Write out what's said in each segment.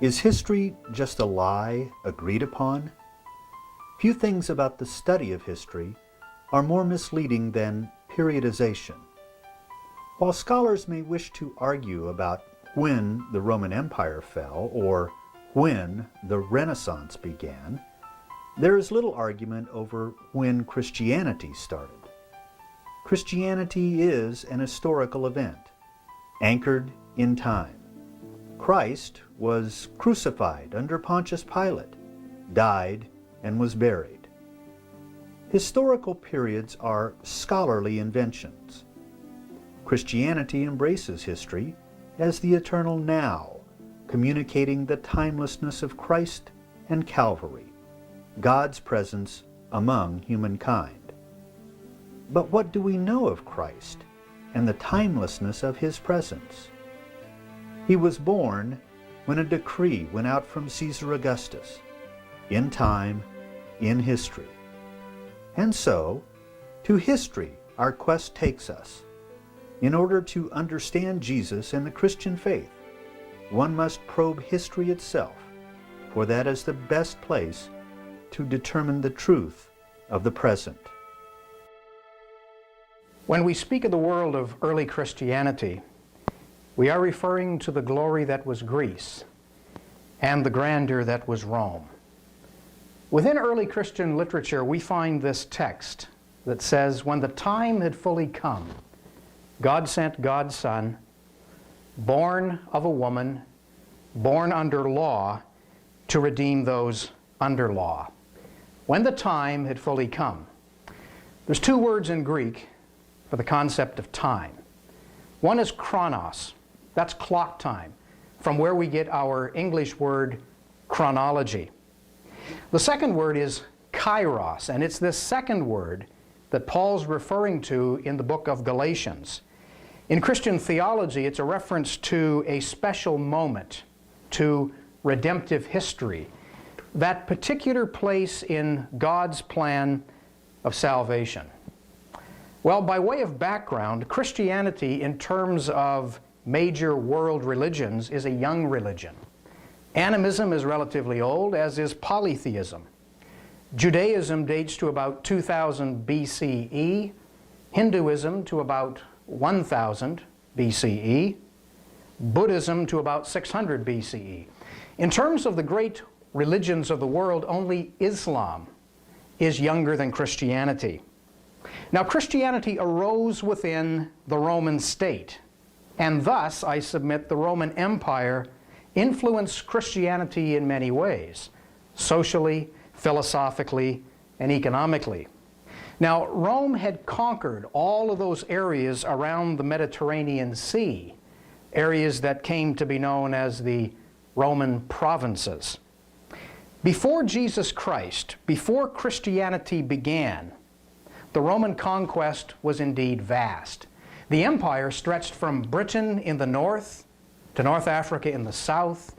Is history just a lie agreed upon? Few things about the study of history are more misleading than periodization. While scholars may wish to argue about when the Roman Empire fell or when the Renaissance began, there is little argument over when Christianity started. Christianity is an historical event, anchored in time. Christ was crucified under Pontius Pilate, died, and was buried. Historical periods are scholarly inventions. Christianity embraces history as the eternal now, communicating the timelessness of Christ and Calvary, God's presence among humankind. But what do we know of Christ and the timelessness of his presence? He was born when a decree went out from Caesar Augustus, in time, in history. And so, to history our quest takes us. In order to understand Jesus and the Christian faith, one must probe history itself, for that is the best place to determine the truth of the present. When we speak of the world of early Christianity, we are referring to the glory that was Greece and the grandeur that was Rome. Within early Christian literature, we find this text that says, "When the time had fully come, God sent God's Son, born of a woman, born under law, to redeem those under law." When the time had fully come. There's two words in Greek for the concept of time. One is chronos. That's clock time, from where we get our English word chronology. The second word is kairos, and it's this second word that Paul's referring to in the book of Galatians. In Christian theology, it's a reference to a special moment, to redemptive history, that particular place in God's plan of salvation. Well, by way of background, Christianity, in terms of major world religions, is a young religion. Animism is relatively old, as is polytheism. Judaism dates to about 2000 BCE, Hinduism to about 1000 BCE, Buddhism to about 600 BCE. In terms of the great religions of the world, only Islam is younger than Christianity. Now, Christianity arose within the Roman state, and thus, I submit, the Roman Empire influenced Christianity in many ways, socially, philosophically, and economically. Now, Rome had conquered all of those areas around the Mediterranean Sea, areas that came to be known as the Roman provinces. Before Jesus Christ, before Christianity began, the Roman conquest was indeed vast. The empire stretched from Britain in the north to North Africa in the south,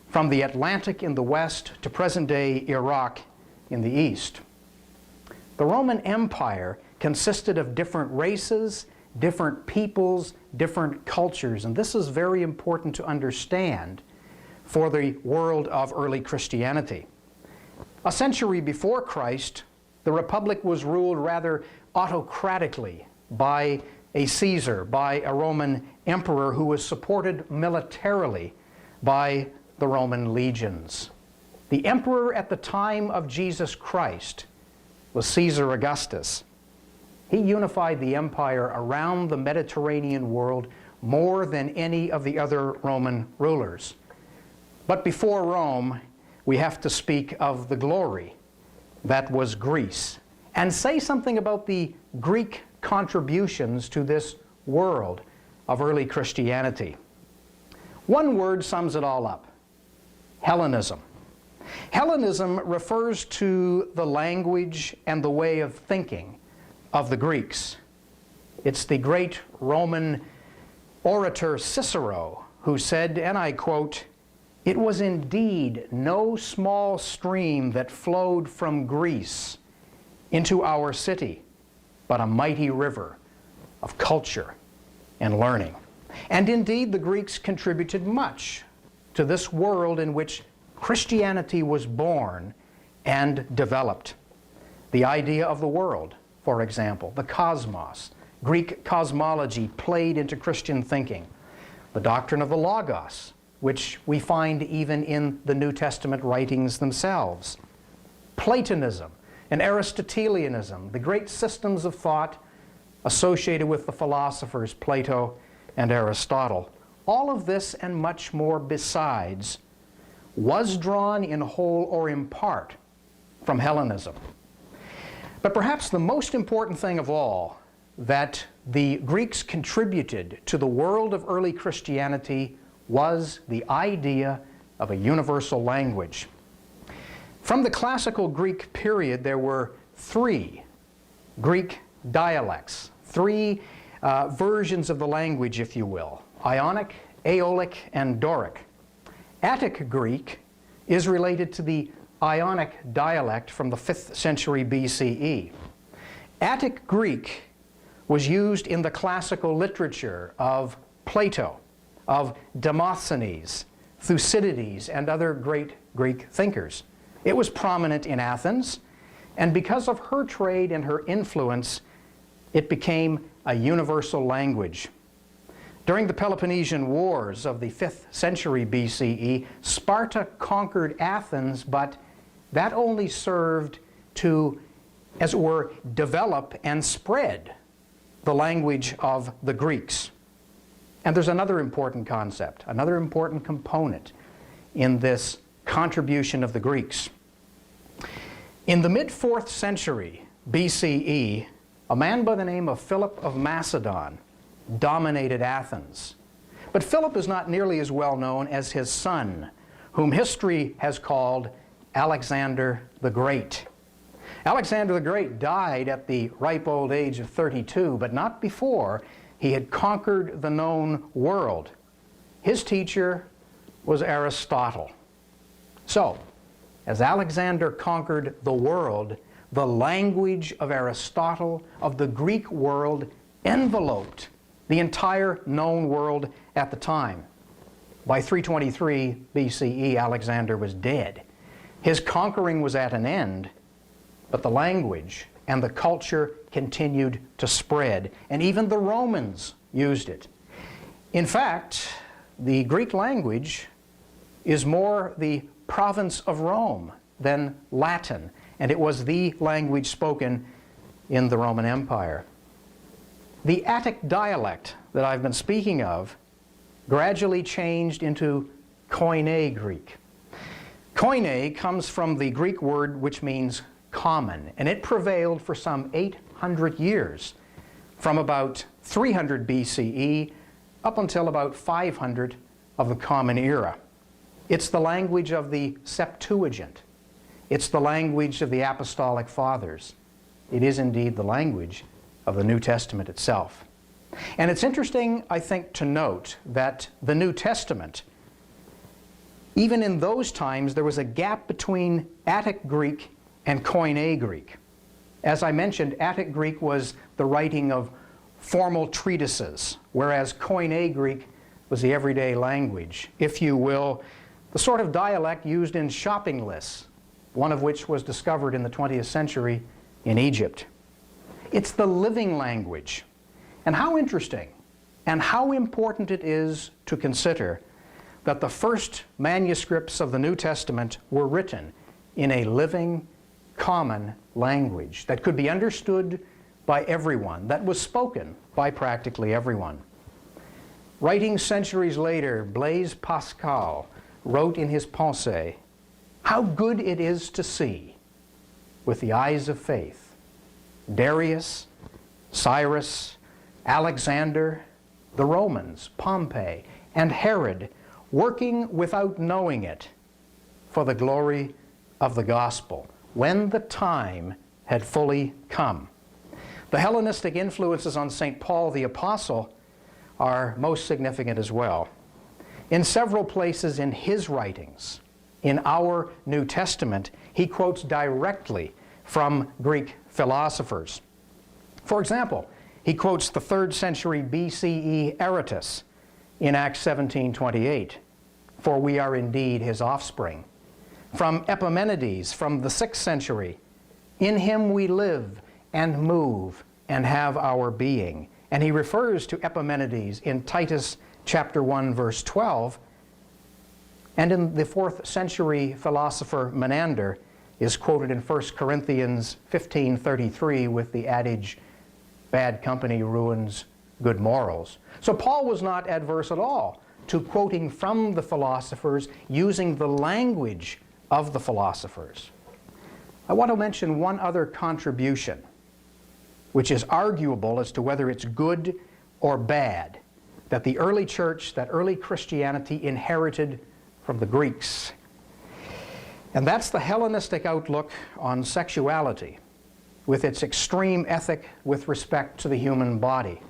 from the Atlantic in the west to present-day Iraq in the east. The Roman Empire consisted of different races, different peoples, different cultures, and this is very important to understand for the world of early Christianity. A century before Christ, the Republic was ruled rather autocratically by a Caesar, by a Roman emperor who was supported militarily by the Roman legions. The emperor at the time of Jesus Christ was Caesar Augustus. He unified the empire around the Mediterranean world more than any of the other Roman rulers. But before Rome, we have to speak of the glory that was Greece, and say something about the Greek contributions to this world of early Christianity. One word sums it all up: Hellenism. Hellenism refers to the language and the way of thinking of the Greeks. It's the great Roman orator Cicero who said, and I quote, "It was indeed no small stream that flowed from Greece into our city, but a mighty river of culture and learning." And indeed, the Greeks contributed much to this world in which Christianity was born and developed. The idea of the world, for example, the cosmos, Greek cosmology played into Christian thinking. The doctrine of the Logos, which we find even in the New Testament writings themselves. Platonism and Aristotelianism, the great systems of thought associated with the philosophers Plato and Aristotle. All of this and much more besides was drawn in whole or in part from Hellenism. But perhaps the most important thing of all that the Greeks contributed to the world of early Christianity was the idea of a universal language. From the classical Greek period, there were three Greek dialects, three versions of the language, if you will: Ionic, Aeolic, and Doric. Attic Greek is related to the Ionic dialect from the 5th century BCE. Attic Greek was used in the classical literature of Plato, of Demosthenes, Thucydides, and other great Greek thinkers. It was prominent in Athens, and because of her trade and her influence, it became a universal language. During the Peloponnesian Wars of the 5th century BCE, Sparta conquered Athens, but that only served to, as it were, develop and spread the language of the Greeks. And there's another important concept, another important component in this contribution of the Greeks. In the mid-4th century BCE, a man by the name of Philip of Macedon dominated Athens. But Philip is not nearly as well known as his son, whom history has called Alexander the Great. Alexander the Great died at the ripe old age of 32, but not before he had conquered the known world. His teacher was Aristotle. So, as Alexander conquered the world, the language of Aristotle, of the Greek world, enveloped the entire known world at the time. By 323 BCE, Alexander was dead. His conquering was at an end, but the language and the culture continued to spread, and even the Romans used it. In fact, the Greek language is more the province of Rome than Latin, and it was the language spoken in the Roman Empire. The Attic dialect that I've been speaking of gradually changed into Koine Greek. Koine comes from the Greek word which means common, and it prevailed for some 800 years, from about 300 BCE up until about 500 of the Common Era. It's the language of the Septuagint. It's the language of the Apostolic Fathers. It is indeed the language of the New Testament itself. And it's interesting, I think, to note that the New Testament, even in those times, there was a gap between Attic Greek and Koine Greek. As I mentioned, Attic Greek was the writing of formal treatises, whereas Koine Greek was the everyday language, if you will, the sort of dialect used in shopping lists, one of which was discovered in the 20th century in Egypt. It's the living language. And how interesting and how important it is to consider that the first manuscripts of the New Testament were written in a living, common language that could be understood by everyone, that was spoken by practically everyone. Writing centuries later, Blaise Pascal wrote in his Pensées, "How good it is to see, with the eyes of faith, Darius, Cyrus, Alexander, the Romans, Pompey, and Herod, working without knowing it for the glory of the gospel, when the time had fully come." The Hellenistic influences on St. Paul the Apostle are most significant as well. In several places in his writings, in our New Testament, he quotes directly from Greek philosophers. For example, he quotes the 3rd century BCE Aratus in Acts 17:28. for we are indeed his offspring. From Epimenides, from the 6th century, in him we live and move and have our being. And he refers to Epimenides in Titus chapter 1, verse 12. And in the 4th century philosopher Menander is quoted in 1 Corinthians 15:33 with the adage, bad company ruins good morals. So Paul was not adverse at all to quoting from the philosophers using the language of the philosophers. I want to mention one other contribution, which is arguable as to whether it's good or bad, that the early church, that early Christianity inherited from the Greeks. And that's the Hellenistic outlook on sexuality, with its extreme ethic with respect to the human body.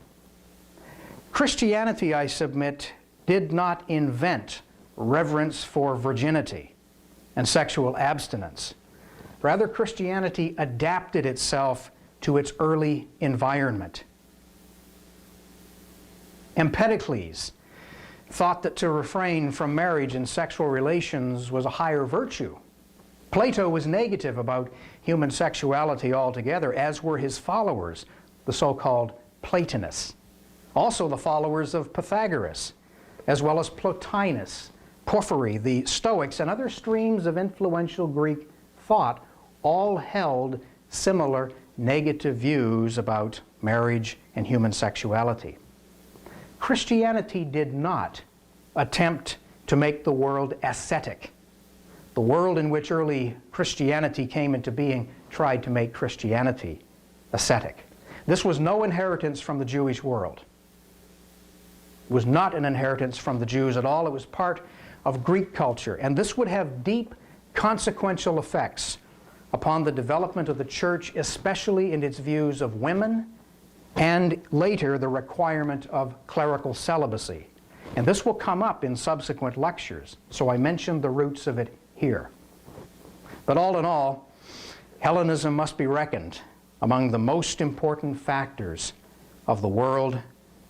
Christianity, I submit, did not invent reverence for virginity and sexual abstinence. Rather, Christianity adapted itself to its early environment. Empedocles thought that to refrain from marriage and sexual relations was a higher virtue. Plato was negative about human sexuality altogether, as were his followers, the so-called Platonists. Also the followers of Pythagoras, as well as Plotinus, Porphyry, the Stoics, and other streams of influential Greek thought all held similar negative views about marriage and human sexuality. Christianity did not attempt to make the world ascetic. The world in which early Christianity came into being tried to make Christianity ascetic. This was no inheritance from the Jewish world. It was not an inheritance from the Jews at all. It was part of Greek culture. And this would have deep consequential effects upon the development of the church, especially in its views of women and later the requirement of clerical celibacy. And this will come up in subsequent lectures, so I mentioned the roots of it here. But all in all, Hellenism must be reckoned among the most important factors of the world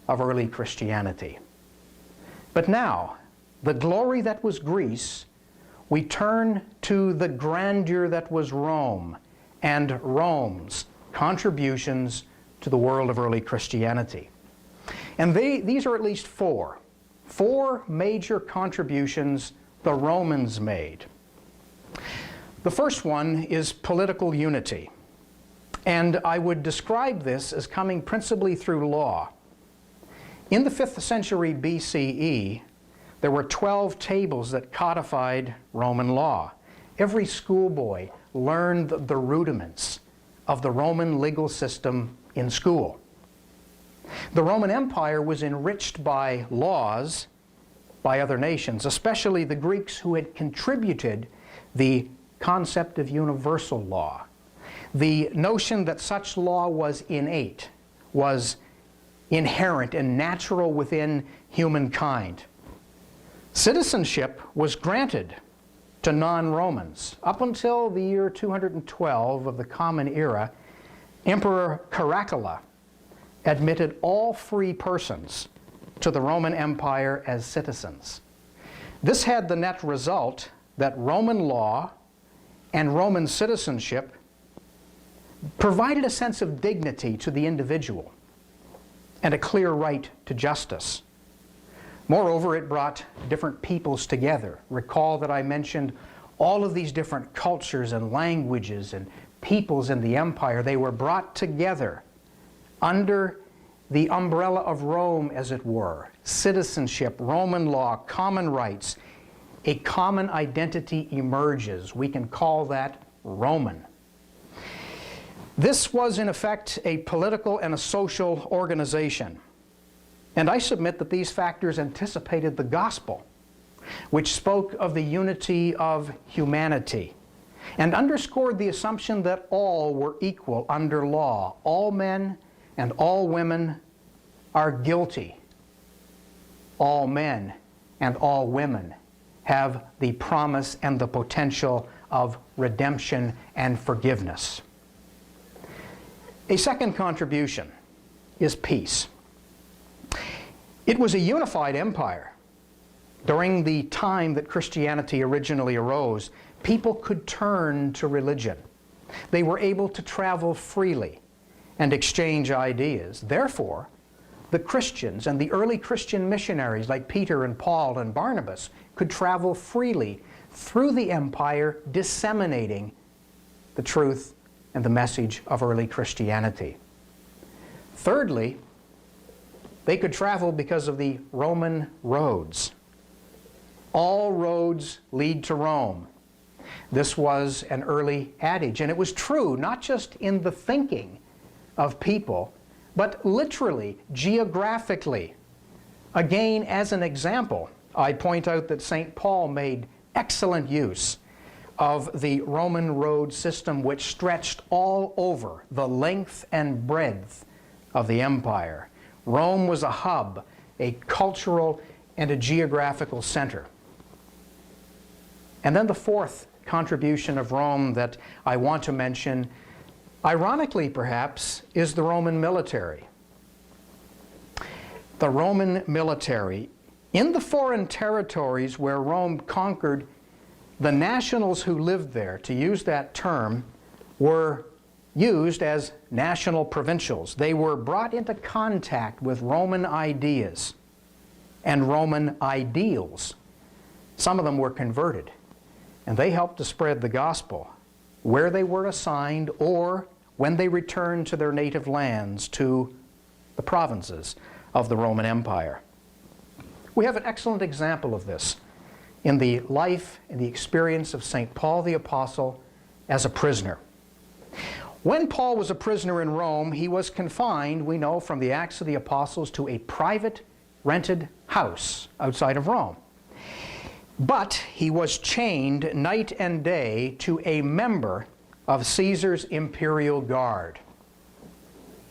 of early Christianity. But now, the glory that was Greece, we turn to the grandeur that was Rome and Rome's contributions to the world of early Christianity. And these are at least four major contributions the Romans made. The first one is political unity. And I would describe this as coming principally through law. In the 5th century BCE, there were 12 tables that codified Roman law. Every schoolboy learned the rudiments of the Roman legal system in school. The Roman Empire was enriched by laws by other nations, especially the Greeks who had contributed the concept of universal law. The notion that such law was innate, was inherent and natural within humankind. Citizenship was granted to non-Romans. Up until the year 212 of the Common Era, Emperor Caracalla admitted all free persons to the Roman Empire as citizens. This had the net result that Roman law and Roman citizenship provided a sense of dignity to the individual and a clear right to justice. Moreover, it brought different peoples together. Recall that I mentioned all of these different cultures and languages and peoples in the empire. They were brought together under the umbrella of Rome, as it were. Citizenship, Roman law, common rights. A common identity emerges. We can call that Roman. This was, in effect, a political and a social organization. And I submit that these factors anticipated the gospel, which spoke of the unity of humanity and underscored the assumption that all were equal under law. All men and all women are guilty. All men and all women have the promise and the potential of redemption and forgiveness. A second contribution is peace. It was a unified empire, During the time that Christianity originally arose, people could turn to religion. They were able to travel freely and exchange ideas. Therefore, the Christians and the early Christian missionaries like Peter and Paul and Barnabas could travel freely through the empire, disseminating the truth and the message of early Christianity. Thirdly, they could travel because of the Roman roads. All roads lead to Rome. This was an early adage, and it was true not just in the thinking of people, but literally, geographically. Again, as an example, I point out that St. Paul made excellent use of the Roman road system, which stretched all over the length and breadth of the empire. Rome was a hub, a cultural and a geographical center. And then the fourth contribution of Rome that I want to mention, ironically perhaps, is the Roman military. The Roman military, in the foreign territories where Rome conquered, the nationals who lived there, to use that term, were used as national provincials. They were brought into contact with Roman ideas and Roman ideals. Some of them were converted, and they helped to spread the gospel where they were assigned or when they returned to their native lands, to the provinces of the Roman Empire. We have an excellent example of this in the life and the experience of St. Paul the Apostle as a prisoner. When Paul was a prisoner in Rome, he was confined, we know from the Acts of the Apostles, to a private rented house outside of Rome. But he was chained night and day to a member of Caesar's imperial guard.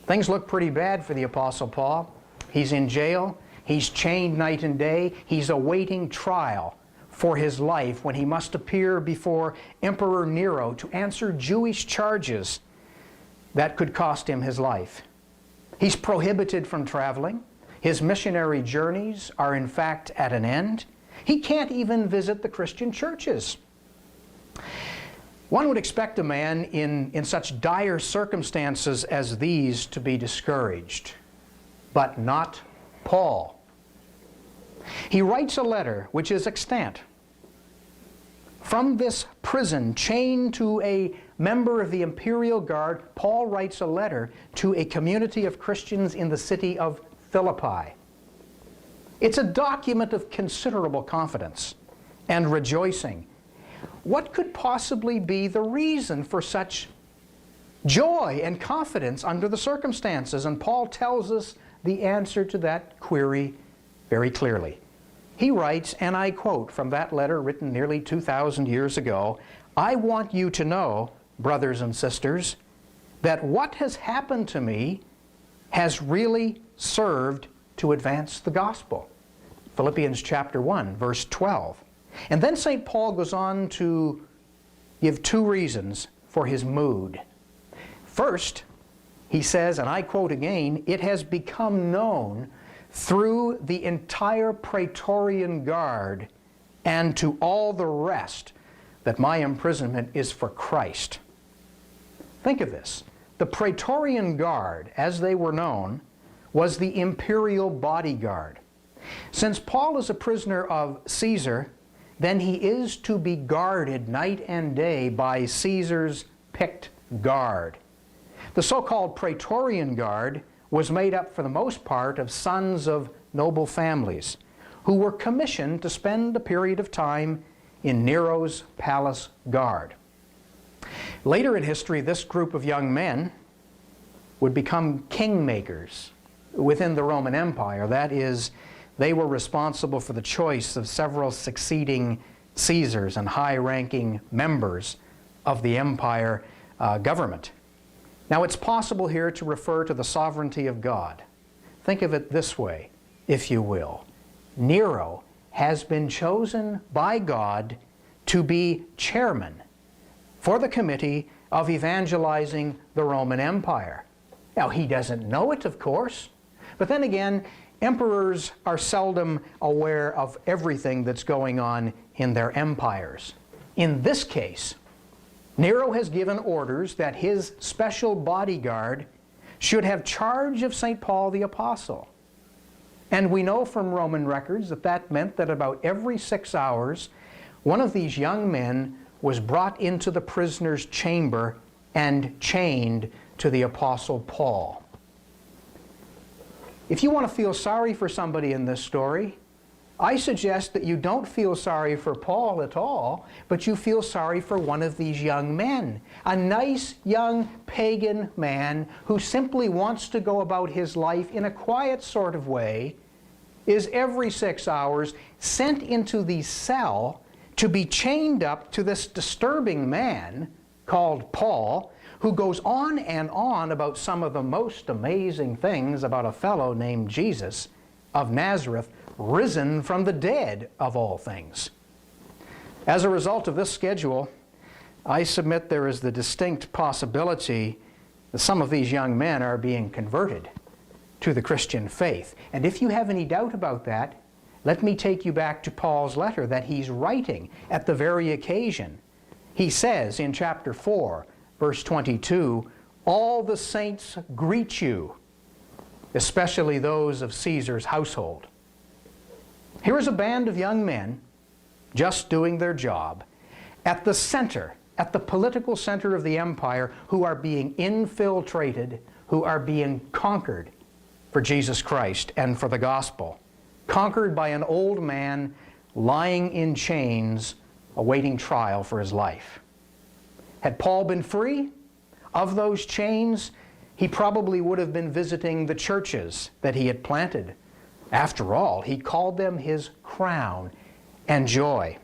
Things look pretty bad for the Apostle Paul. He's in jail. He's chained night and day. He's awaiting trial for his life when he must appear before Emperor Nero to answer Jewish charges that could cost him his life. He's prohibited from traveling. His missionary journeys are in fact at an end. He can't even visit the Christian churches. One would expect a man in such dire circumstances as these to be discouraged, but not Paul. He writes a letter which is extant. From this prison, chained to a member of the imperial guard, Paul writes a letter to a community of Christians in the city of Philippi. It's a document of considerable confidence and rejoicing. What could possibly be the reason for such joy and confidence under the circumstances? And Paul tells us the answer to that query very clearly. He writes, and I quote from that letter written nearly 2,000 years ago, "I want you to know, brothers and sisters, that what has happened to me has really served to advance the gospel." Philippians chapter 1, verse 12. And then St. Paul goes on to give two reasons for his mood. First, he says, and I quote again, "It has become known through the entire Praetorian Guard and to all the rest that my imprisonment is for Christ." Think of this. The Praetorian Guard, as they were known, was the imperial bodyguard. Since Paul is a prisoner of Caesar, then he is to be guarded night and day by Caesar's picked guard. The so-called Praetorian Guard was made up for the most part of sons of noble families who were commissioned to spend a period of time in Nero's palace guard. Later in history, this group of young men would become kingmakers within the Roman Empire. That is, they were responsible for the choice of several succeeding Caesars and high-ranking members of the empire government. Now, it's possible here to refer to the sovereignty of God. Think of it this way, if you will. Nero has been chosen by God to be chairman for the committee of evangelizing the Roman Empire. Now, he doesn't know it, of course, but then again, emperors are seldom aware of everything that's going on in their empires. In this case, Nero has given orders that his special bodyguard should have charge of St. Paul the Apostle. And we know from Roman records that that meant that about every 6 hours, one of these young men was brought into the prisoner's chamber and chained to the Apostle Paul. If you want to feel sorry for somebody in this story, I suggest that you don't feel sorry for Paul at all, but you feel sorry for one of these young men. A nice young pagan man who simply wants to go about his life in a quiet sort of way is every 6 hours sent into the cell to be chained up to this disturbing man called Paul, who goes on and on about some of the most amazing things about a fellow named Jesus of Nazareth, risen from the dead of all things. As a result of this schedule, I submit there is the distinct possibility that some of these young men are being converted to the Christian faith. And if you have any doubt about that, let me take you back to Paul's letter that he's writing at the very occasion. He says in chapter 4, verse 22, "All the saints greet you, especially those of Caesar's household." Here is a band of young men just doing their job at the center, at the political center of the empire, who are being infiltrated, who are being conquered for Jesus Christ and for the gospel. Conquered by an old man lying in chains, awaiting trial for his life. Had Paul been free of those chains, he probably would have been visiting the churches that he had planted. After all, he called them his crown and joy.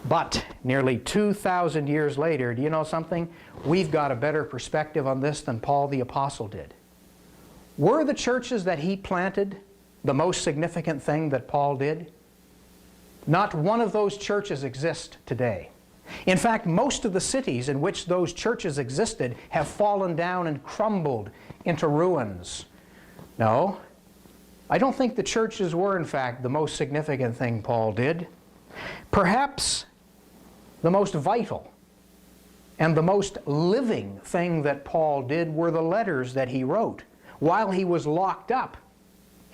But nearly 2,000 years later, do you know something? We've got a better perspective on this than Paul the Apostle did. Were the churches that he planted the most significant thing that Paul did? Not one of those churches exists today. In fact, most of the cities in which those churches existed have fallen down and crumbled into ruins. No, I don't think the churches were, in fact, the most significant thing Paul did. Perhaps the most vital and the most living thing that Paul did were the letters that he wrote while he was locked up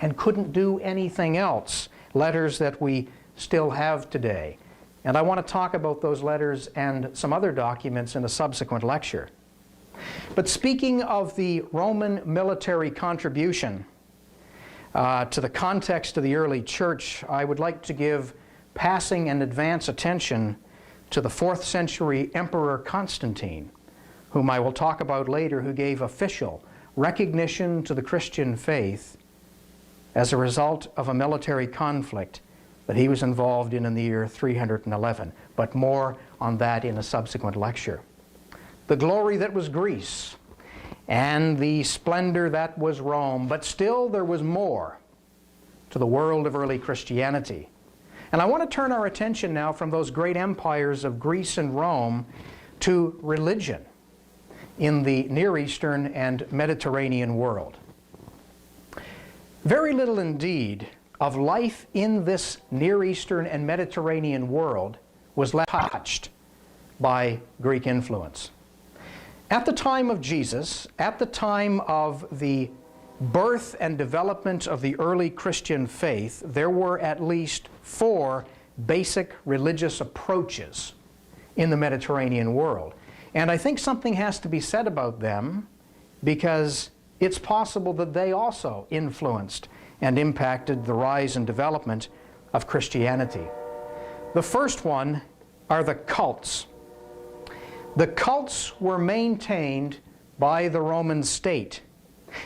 and couldn't do anything else. Letters that we still have today. And I want to talk about those letters and some other documents in a subsequent lecture. But speaking of the Roman military contribution to the context of the early church, I would like to give passing and advance attention to the 4th century Emperor Constantine, whom I will talk about later, who gave official recognition to the Christian faith as a result of a military conflict that he was involved in the year 311. But more on that in a subsequent lecture. The glory that was Greece and the splendor that was Rome, but still there was more to the world of early Christianity. And I want to turn our attention now from those great empires of Greece and Rome to religion in the Near Eastern and Mediterranean world. Very little indeed of life in this Near Eastern and Mediterranean world was left touched by Greek influence. At the time of Jesus, at the time of the birth and development of the early Christian faith, there were at least 4 basic religious approaches in the Mediterranean world. And I think something has to be said about them, because it's possible that they also influenced and impacted the rise and development of Christianity. The first one are the cults. The cults were maintained by the Roman state.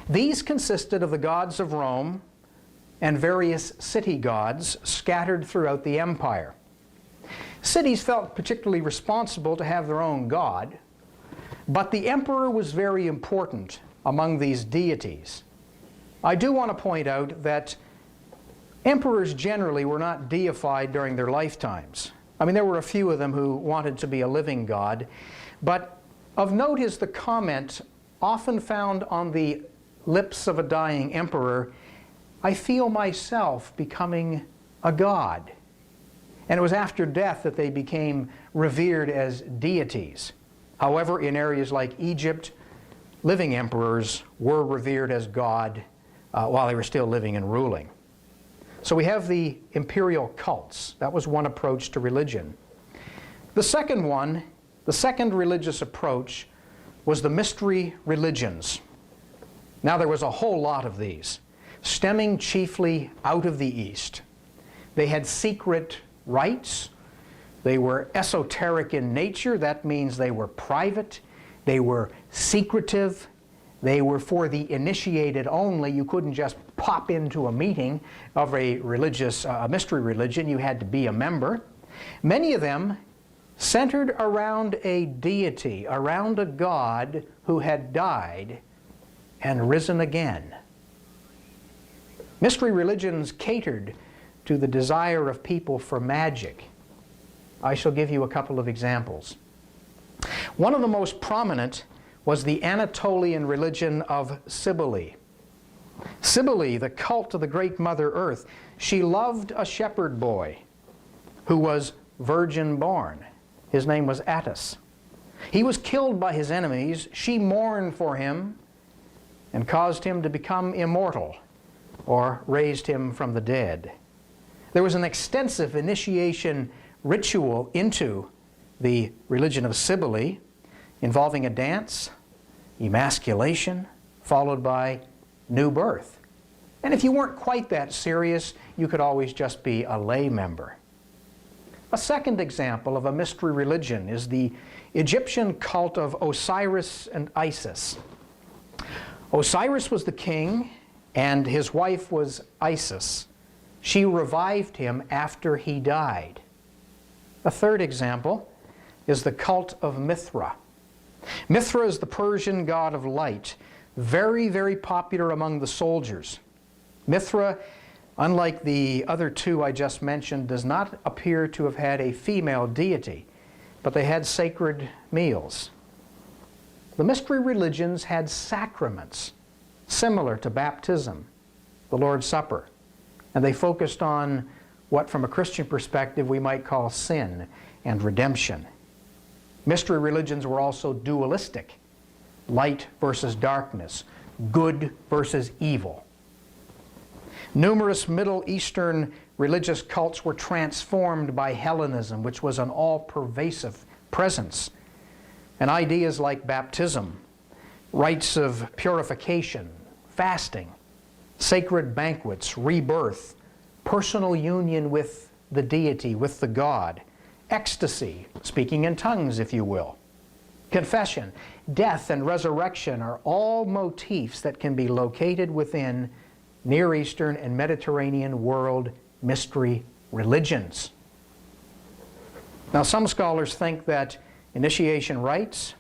These consisted of the gods of Rome and various city gods scattered throughout the empire. Cities felt particularly responsible to have their own god, but the emperor was very important among these deities. I do want to point out that emperors generally were not deified during their lifetimes. I mean, there were a few of them who wanted to be a living god, but of note is the comment often found on the lips of a dying emperor, I feel myself becoming a god. And it was after death that they became revered as deities. However, in areas like Egypt, living emperors were revered as God while they were still living and ruling. So we have the imperial cults. That was one approach to religion. The second one, the second religious approach, was the mystery religions. Now there was a whole lot of these, stemming chiefly out of the East. They had secret rites. They were esoteric in nature. That means they were private. They were secretive. They were for the initiated only. You couldn't just pop into a meeting of a religious, mystery religion. You had to be a member. Many of them centered around a deity, around a god who had died and risen again. Mystery religions catered to the desire of people for magic. I shall give you a couple of examples. One of the most prominent was the Anatolian religion of Cybele. Cybele, the cult of the great Mother Earth, she loved a shepherd boy who was virgin born. His name was Attis. He was killed by his enemies. She mourned for him and caused him to become immortal, or raised him from the dead. There was an extensive initiation ritual into the religion of Cybele, involving a dance, emasculation, followed by new birth. And if you weren't quite that serious, you could always just be a lay member. A second example of a mystery religion is the Egyptian cult of Osiris and Isis. Osiris was the king, and his wife was Isis. She revived him after he died. A third example is the cult of Mithra. Mithra is the Persian god of light, very, very popular among the soldiers. Mithra, unlike the other two I just mentioned, does not appear to have had a female deity, but they had sacred meals. The mystery religions had sacraments similar to baptism, the Lord's Supper, and they focused on what, from a Christian perspective, we might call sin and redemption. Mystery religions were also dualistic, light versus darkness, good versus evil. Numerous Middle Eastern religious cults were transformed by Hellenism, which was an all-pervasive presence. And ideas like baptism, rites of purification, fasting, sacred banquets, rebirth, personal union with the deity, with the God, ecstasy, speaking in tongues, if you will, confession, death, and resurrection are all motifs that can be located within Near Eastern and Mediterranean world mystery religions. Now, some scholars think that initiation rites,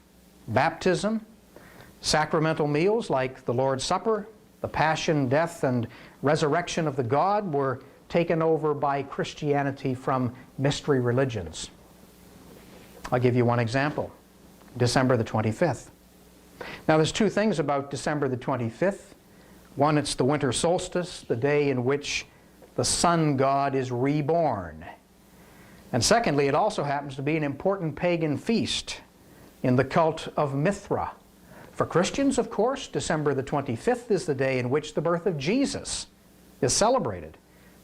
baptism, sacramental meals like the Lord's Supper, the Passion, death, and resurrection of the God were taken over by Christianity from mystery religions. I'll give you one example. December the 25th. Now, there's two things about December the 25th. One, it's the winter solstice, the day in which the sun god is reborn. And secondly, it also happens to be an important pagan feast in the cult of Mithra. For Christians, of course, December the 25th is the day in which the birth of Jesus is celebrated.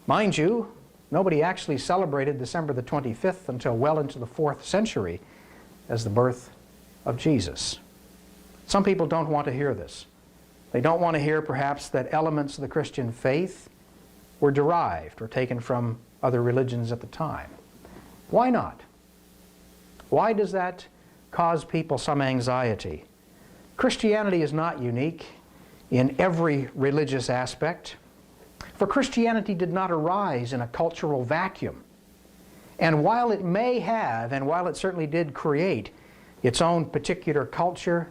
Mind you, nobody actually celebrated December the 25th until well into the 4th century as the birth of Jesus. Some people don't want to hear this. They don't want to hear, perhaps, that elements of the Christian faith were derived or taken from other religions at the time. Why not? Why does that cause people some anxiety? Christianity is not unique in every religious aspect, for Christianity did not arise in a cultural vacuum. And while it may have, and while it certainly did create its own particular culture,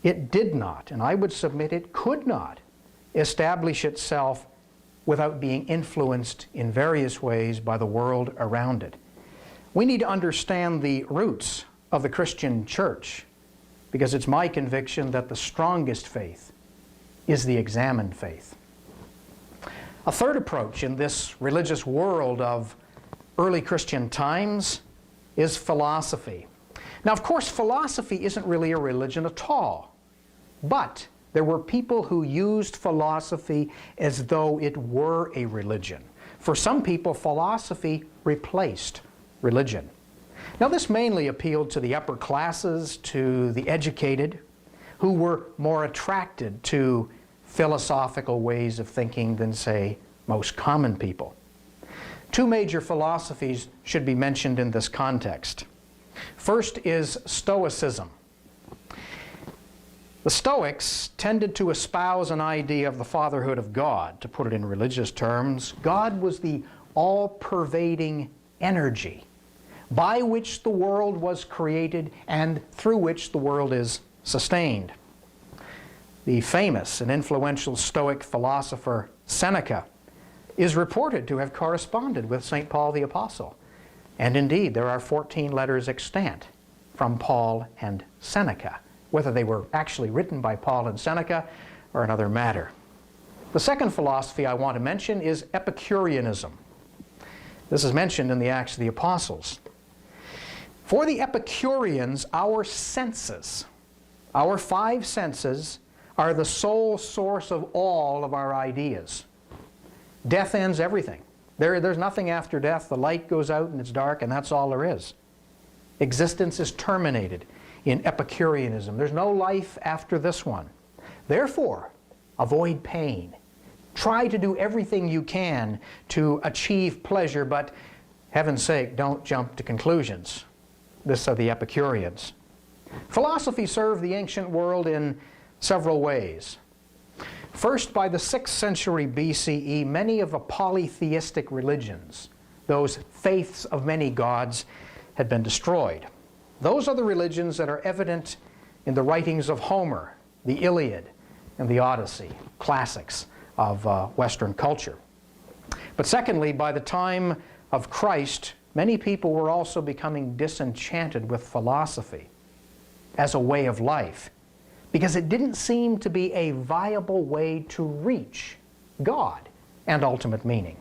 it did not, and I would submit it could not, establish itself without being influenced in various ways by the world around it. We need to understand the roots of the Christian church, because it's my conviction that the strongest faith is the examined faith. A third approach in this religious world of early Christian times is philosophy. Now, of course, philosophy isn't really a religion at all, but there were people who used philosophy as though it were a religion. For some people, philosophy replaced religion. Now, this mainly appealed to the upper classes, to the educated, who were more attracted to philosophical ways of thinking than, say, most common people. Two major philosophies should be mentioned in this context. First is Stoicism. The Stoics tended to espouse an idea of the fatherhood of God. To put it in religious terms, God was the all-pervading energy by which the world was created and through which the world is sustained. The famous and influential Stoic philosopher Seneca is reported to have corresponded with St. Paul the Apostle. And indeed, there are 14 letters extant from Paul and Seneca. Whether they were actually written by Paul and Seneca are another matter. The second philosophy I want to mention is Epicureanism. This is mentioned in the Acts of the Apostles. For the Epicureans, our senses, our five senses, are the sole source of all of our ideas. Death ends everything. There's nothing after death. The light goes out and it's dark, and that's all there is. Existence is terminated in Epicureanism. There's no life after this one. Therefore, avoid pain. Try to do everything you can to achieve pleasure, but heaven's sake, don't jump to conclusions. This are the Epicureans. Philosophy served the ancient world in several ways. First, by the 6th century BCE, many of the polytheistic religions, those faiths of many gods, had been destroyed. Those are the religions that are evident in the writings of Homer, the Iliad, and the Odyssey, classics of Western culture. But secondly, by the time of Christ, many people were also becoming disenchanted with philosophy as a way of life, because it didn't seem to be a viable way to reach God and ultimate meaning.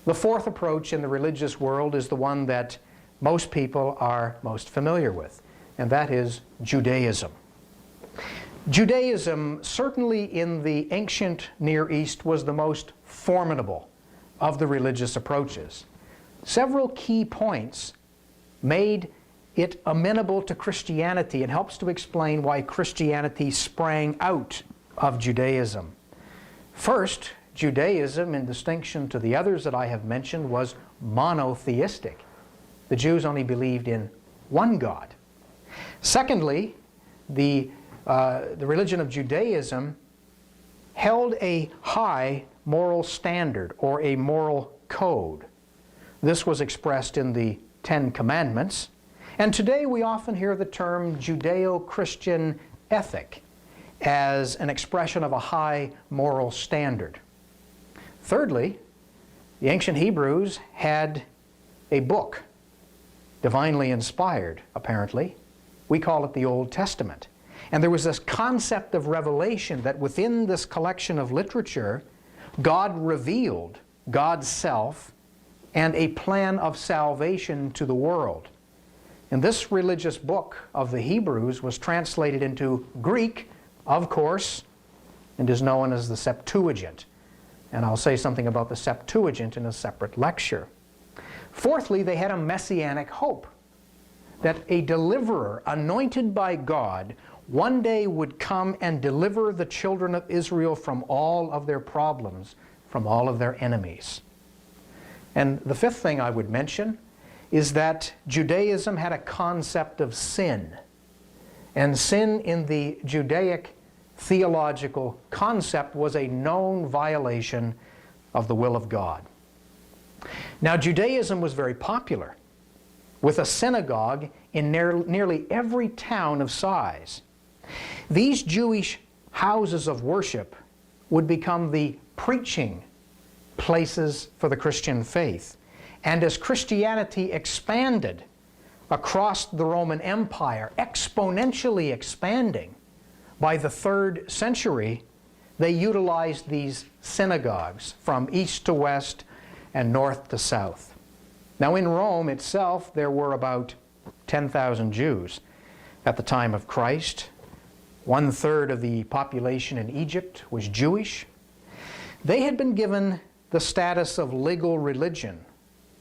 The fourth approach in the religious world is the one that most people are most familiar with, and that is Judaism. Judaism, certainly in the ancient Near East, was the most formidable of the religious approaches. Several key points made it amenable to Christianity and helps to explain why Christianity sprang out of Judaism. First, Judaism, in distinction to the others that I have mentioned, was monotheistic. The Jews only believed in one God. Secondly, the religion of Judaism held a high moral standard or a moral code. This was expressed in the Ten Commandments. And today we often hear the term Judeo-Christian ethic as an expression of a high moral standard. Thirdly, the ancient Hebrews had a book, divinely inspired, apparently. We call it the Old Testament. And there was this concept of revelation that within this collection of literature, God revealed God's self and a plan of salvation to the world. And this religious book of the Hebrews was translated into Greek, of course, and is known as the Septuagint. And I'll say something about the Septuagint in a separate lecture. Fourthly, they had a messianic hope that a deliverer anointed by God one day would come and deliver the children of Israel from all of their problems, from all of their enemies. And the fifth thing I would mention is that Judaism had a concept of sin. And sin in the Judaic theological concept was a known violation of the will of God. Now, Judaism was very popular, with a synagogue in nearly every town of size. These Jewish houses of worship would become the preaching places for the Christian faith. And as Christianity expanded across the Roman Empire, exponentially expanding, by the 3rd century, they utilized these synagogues from east to west and north to south. Now in Rome itself, there were about 10,000 Jews at the time of Christ. 1/3 of the population in Egypt was Jewish. They had been given the status of legal religion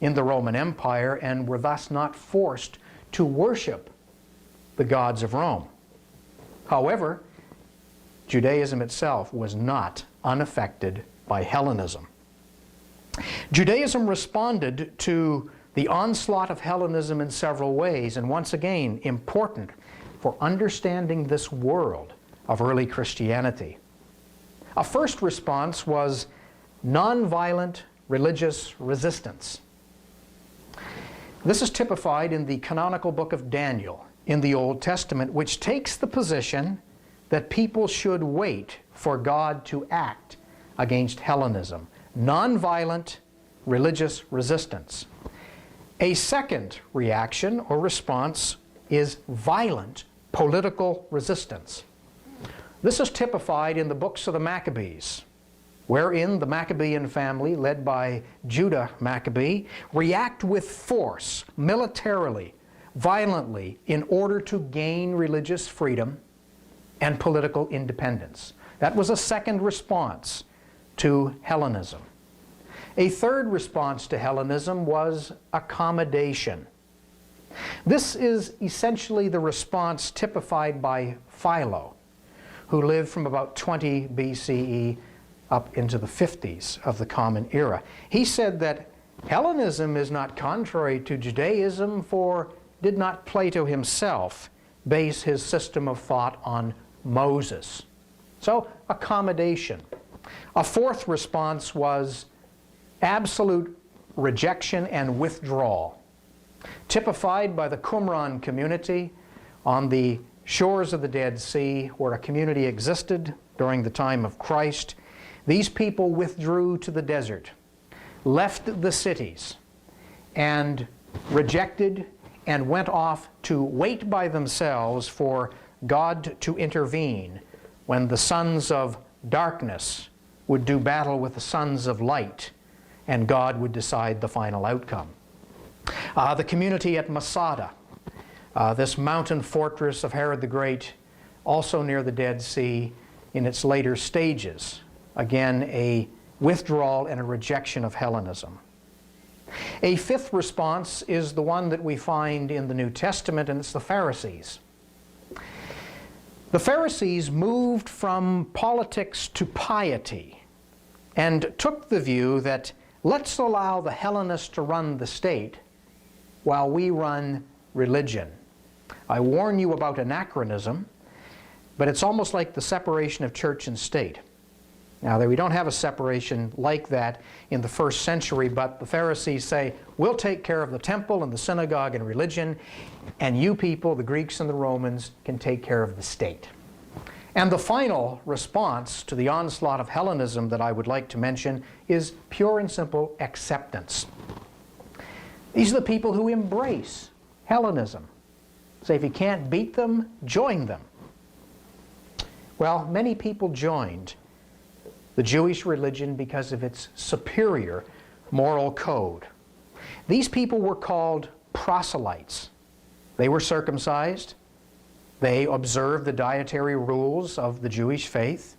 in the Roman Empire and were thus not forced to worship the gods of Rome. However, Judaism itself was not unaffected by Hellenism. Judaism responded to the onslaught of Hellenism in several ways, and once again, important for understanding this world of early Christianity. A first response was nonviolent religious resistance. This is typified in the canonical book of Daniel in the Old Testament, which takes the position that people should wait for God to act against Hellenism. Nonviolent religious resistance. A second reaction or response is violent political resistance. This is typified in the books of the Maccabees, wherein the Maccabean family, led by Judah Maccabee, react with force, militarily, violently, in order to gain religious freedom and political independence. That was a second response to Hellenism. A third response to Hellenism was accommodation. This is essentially the response typified by Philo, who lived from about 20 BCE up into the 50s of the Common Era. He said that Hellenism is not contrary to Judaism, for did not Plato himself base his system of thought on Moses? So, accommodation. A fourth response was absolute rejection and withdrawal, typified by the Qumran community on the shores of the Dead Sea, where a community existed during the time of Christ. These people withdrew to the desert, left the cities, and rejected and went off to wait by themselves for God to intervene when the sons of darkness would do battle with the sons of light, and God would decide the final outcome. The community at Masada, this mountain fortress of Herod the Great, also near the Dead Sea, in its later stages, again a withdrawal and a rejection of Hellenism. A fifth response is the one that we find in the New Testament, and it's the Pharisees. The Pharisees moved from politics to piety and took the view that let's allow the Hellenists to run the state while we run religion. I warn you about anachronism, but it's almost like the separation of church and state. Now, we don't have a separation like that in the first century, but the Pharisees say, we'll take care of the temple and the synagogue and religion, and you people, the Greeks and the Romans, can take care of the state. And the final response to the onslaught of Hellenism that I would like to mention is pure and simple acceptance. These are the people who embrace Hellenism. Say, if you can't beat them, join them. Well, many people joined the Jewish religion because of its superior moral code. These people were called proselytes. They were circumcised. They observed the dietary rules of the Jewish faith.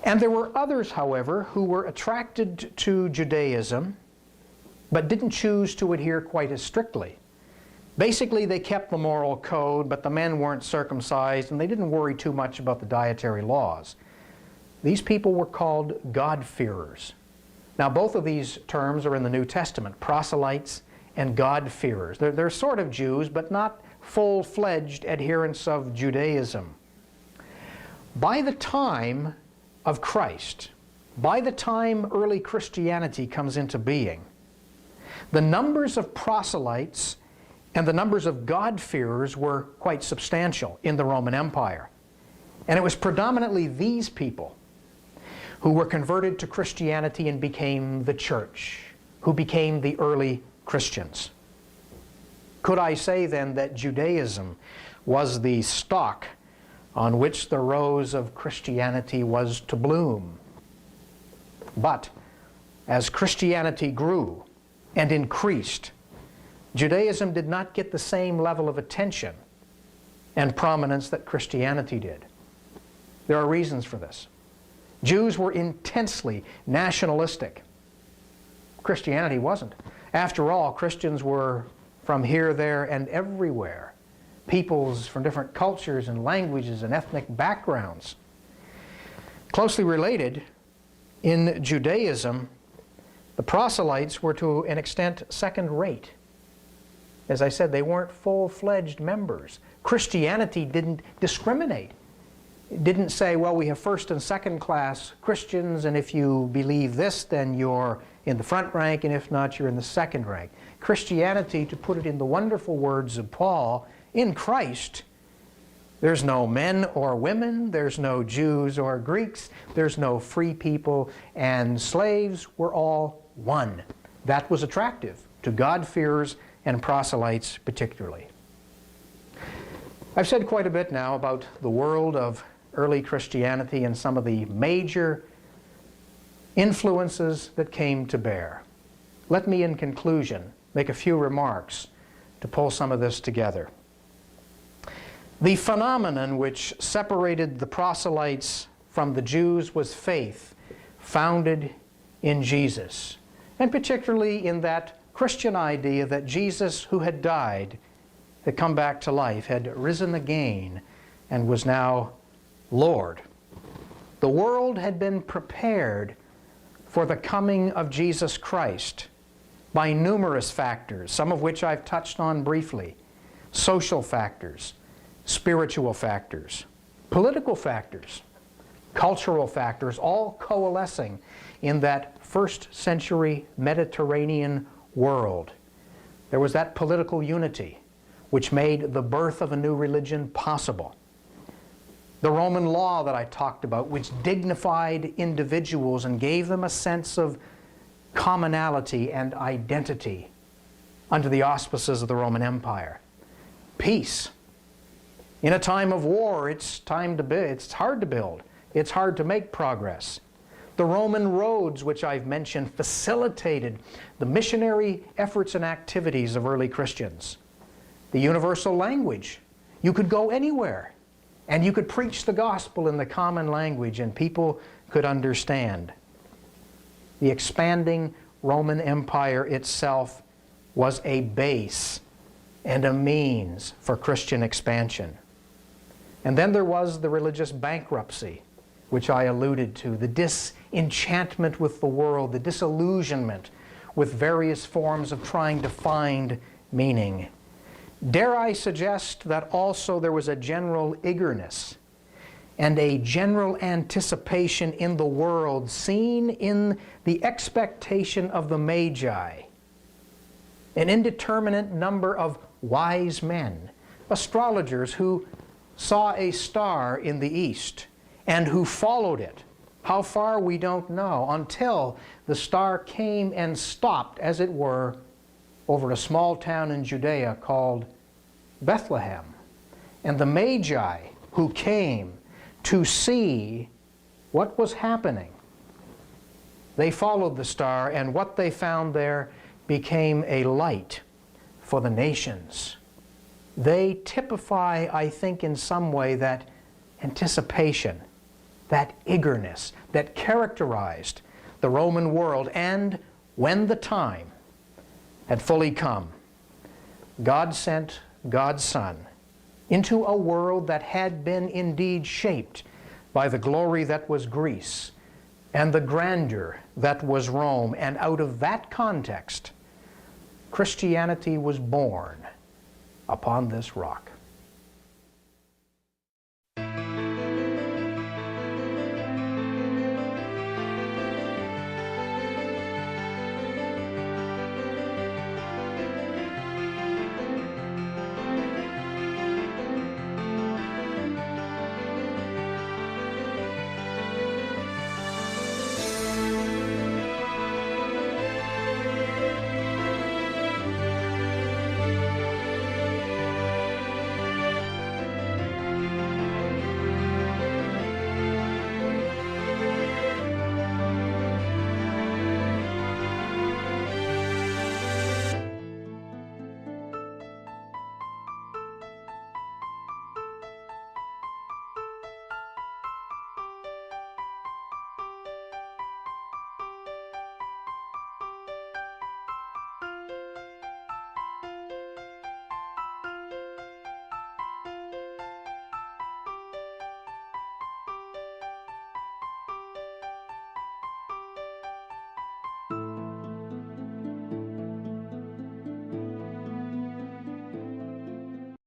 And there were others, however, who were attracted to Judaism but didn't choose to adhere quite as strictly. Basically, they kept the moral code, but the men weren't circumcised, and they didn't worry too much about the dietary laws. These people were called God-fearers. Now, both of these terms are in the New Testament, proselytes and God-fearers. They're sort of Jews, but not full-fledged adherents of Judaism. By the time of Christ, by the time early Christianity comes into being, the numbers of proselytes and the numbers of God-fearers were quite substantial in the Roman Empire. And it was predominantly these people who were converted to Christianity and became the church, who became the early Christians. Could I say then that Judaism was the stock on which the rose of Christianity was to bloom. But as Christianity grew and increased, Judaism did not get the same level of attention and prominence that Christianity did. There are reasons for this. Jews were intensely nationalistic. Christianity wasn't. After all, Christians were from here, there, and everywhere. Peoples from different cultures and languages and ethnic backgrounds. Closely related, in Judaism, the proselytes were to an extent second-rate. As I said, they weren't full-fledged members. Christianity didn't discriminate. It didn't say, well, we have first and second class Christians, and if you believe this, then you're in the front rank, and if not, you're in the second rank. Christianity, to put it in the wonderful words of Paul, in Christ, there's no men or women, there's no Jews or Greeks, there's no free people and slaves, we're all one. That was attractive to God-fearers and proselytes particularly. I've said quite a bit now about the world of early Christianity and some of the major influences that came to bear. Let me, in conclusion, make a few remarks to pull some of this together. The phenomenon which separated the proselytes from the Jews was faith founded in Jesus, and particularly in that Christian idea that Jesus, who had died, had come back to life, had risen again, and was now Lord. The world had been prepared for the coming of Jesus Christ by numerous factors, some of which I've touched on briefly. Social factors, spiritual factors, political factors, cultural factors, all coalescing in that first century Mediterranean world. There was that political unity which made the birth of a new religion possible. The Roman law that I talked about, which dignified individuals and gave them a sense of commonality and identity under the auspices of the Roman Empire. Peace. In a time of war, it's hard to build. It's hard to make progress. The Roman roads, which I've mentioned, facilitated the missionary efforts and activities of early Christians. The universal language. You could go anywhere, and you could preach the gospel in the common language, and people could understand. The expanding Roman Empire itself was a base and a means for Christian expansion. And then there was the religious bankruptcy, which I alluded to, the disenchantment with the world, the disillusionment with various forms of trying to find meaning. Dare I suggest that also there was a general eagerness and a general anticipation in the world seen in the expectation of the Magi, an indeterminate number of wise men, astrologers who saw a star in the east and who followed it. How far, we don't know, until the star came and stopped, as it were, over a small town in Judea called Bethlehem. And the Magi who came to see what was happening, they followed the star, and what they found there became a light for the nations. They typify, I think, in some way that anticipation, that eagerness that characterized the Roman world. And when the time had fully come, God sent God's Son into a world that had been indeed shaped by the glory that was Greece and the grandeur that was Rome. And out of that context, Christianity was born upon this rock.